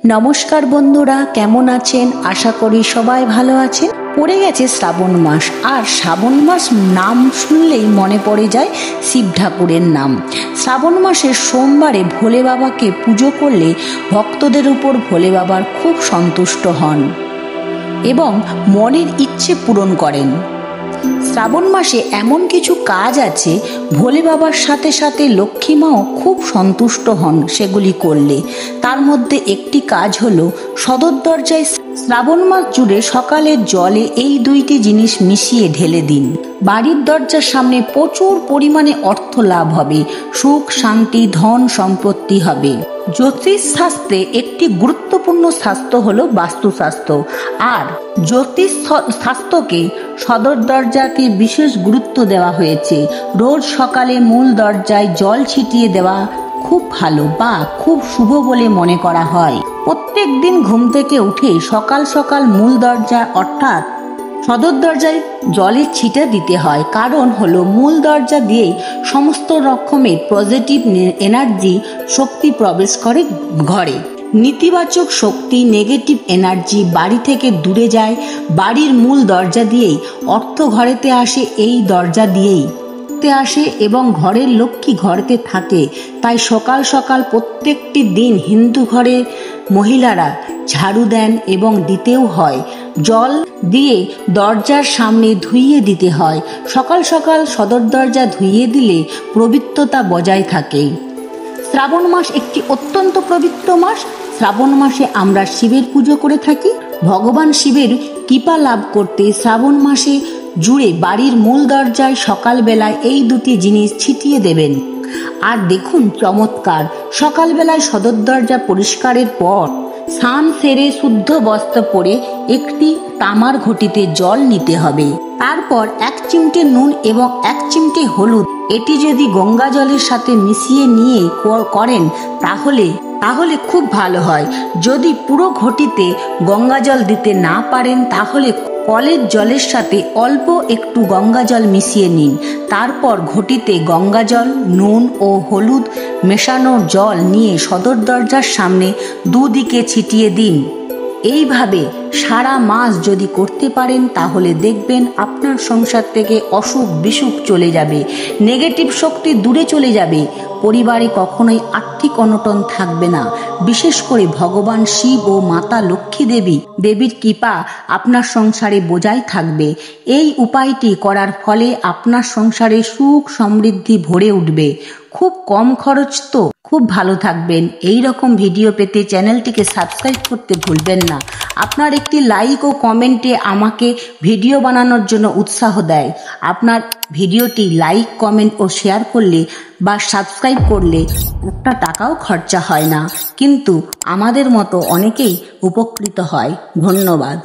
নমস্কার বন্ধুরা, কেমন আছেন? আশা করি সবাই ভালো আছেন। পড়ে গেছে শ্রাবণ মাস, আর শ্রাবণ মাস নাম শুনলেই মনে পড়ে যায় শিব ঠাকুরের নাম। শ্রাবণ মাসের সোমবারে ভোলে বাবাকে পুজো করলে ভক্তদের উপর ভোলে বাবার খুব সন্তুষ্ট হন এবং মনের ইচ্ছে পূরণ করেন। শ্রাবণ মাসে এমন কিছু কাজ আছে, ভোলে বাবার সাথে সাথে লক্ষ্মী মাও খুব সন্তুষ্ট হন সেগুলি করলে। তার মধ্যে একটি কাজ হলো সদর দরজায় শ্রাবণ মাস জুড়ে সকালের জলে এই দুইটি জিনিস মিশিয়ে ঢেলে দিন। বাড়ির দরজার সামনে প্রচুর পরিমাণে অর্থ লাভ হবে, সুখ শান্তি ধন সম্পত্তি হবে। জ্যোতিষ শাস্ত্রে একটি গুরুত্বপূর্ণ শাস্ত্র হলো বাস্তুশাস্ত্র, আর জ্যোতিষ শাস্ত্রকে সদর দরজাকে বিশেষ গুরুত্ব দেওয়া হয়েছে। রোজ সকালে মূল দরজায় জল ছিটিয়ে দেওয়া খুব ভালো বা খুব শুভ বলে মনে করা হয়। প্রত্যেক দিন ঘুম থেকে উঠে সকাল সকাল মূল দরজা অর্থাৎ সদর দরজায় জলের ছিটা দিতে হয়। কারণ হলো মূল দরজা দিয়েই সমস্ত রকমের পজিটিভ এনার্জি শক্তি প্রবেশ করে ঘরে। নেতিবাচক শক্তি নেগেটিভ এনার্জি বাড়ি থেকে দূরে যায়। বাড়ির মূল দরজা দিয়েই অর্থ ঘরেতে আসে, এই দরজা দিয়েই আসে এবং ঘরের লক্ষ্মী ঘরেতে থাকে। তাই সকাল সকাল প্রত্যেকটি দিন হিন্দু ঘরের মহিলারা ঝাড়ু দেন এবং দিতেও হয়। জল দিয়ে দরজার সামনে ধুইয়ে দিতে হয়। সকাল সকাল সদর দরজা ধুইয়ে দিলে পবিত্রতা বজায় থাকে। শ্রাবণ মাস একটি অত্যন্ত পবিত্র মাস। শ্রাবণ মাসে আমরা শিবের পুজো করে থাকি। ভগবান শিবের কৃপা লাভ করতে শ্রাবণ মাসে জুড়ে বাড়ির মূল দরজায় সকালবেলায় এই দুটি জিনিস ছিটিয়ে দেবেন। আর দেখুন চমৎকার, সকালবেলায় সদর দরজা পরিষ্কারের পর স্নান সেরে শুদ্ধ বস্ত্র পরে একটি তামার ঘটিতে জল নিতে হবে। তারপর 1 চিমটে নুন এবং 1 চিমটে হলুদ এটি যদি গঙ্গা জলের সাথে মিশিয়ে নিয়ে করেন তাহলে খুব ভালো হয়। যদি পুরো ঘটিতে গঙ্গা জল দিতে না পারেন তাহলে কলের জলের সাথে অল্প একটু গঙ্গা জল মিশিয়ে নিন। তারপর ঘটিতে গঙ্গা জল, নুন ও হলুদ মেশানো জল নিয়ে সদর দরজার সামনে দুদিকে ছিটিয়ে দিন। এইভাবে সারা মাস যদি করতে পারেন তাহলে দেখবেন আপনার সংসার থেকে অসুখ বিসুখ চলে যাবে, নেগেটিভ শক্তি দূরে চলে যাবে, পরিবারে কখনোই আর্থিক অনটন থাকবে না। বিশেষ করে ভগবান শিব ও মাতা লক্ষ্মী দেবীর কৃপা আপনার সংসারে বজায় থাকবে। এই উপায়টি করার ফলে আপনার সংসারে সুখ সমৃদ্ধি ভরে উঠবে। খুব কম খরচ তো, খুব ভালো থাকবেন। এই রকম ভিডিও পেতে চ্যানেলটিকে সাবস্ক্রাইব করতে ভুলবেন না। আপনার একটি লাইক ও কমেন্টে আমাকে ভিডিও বানানোর জন্য উৎসাহ দেয়। আপনার ভিডিওটি লাইক কমেন্ট ও শেয়ার করলে বা সাবস্ক্রাইব করলে একটা টাকাও খরচা হয় না, কিন্তু আমাদের মতো অনেকেই উপকৃত হয়। ধন্যবাদ।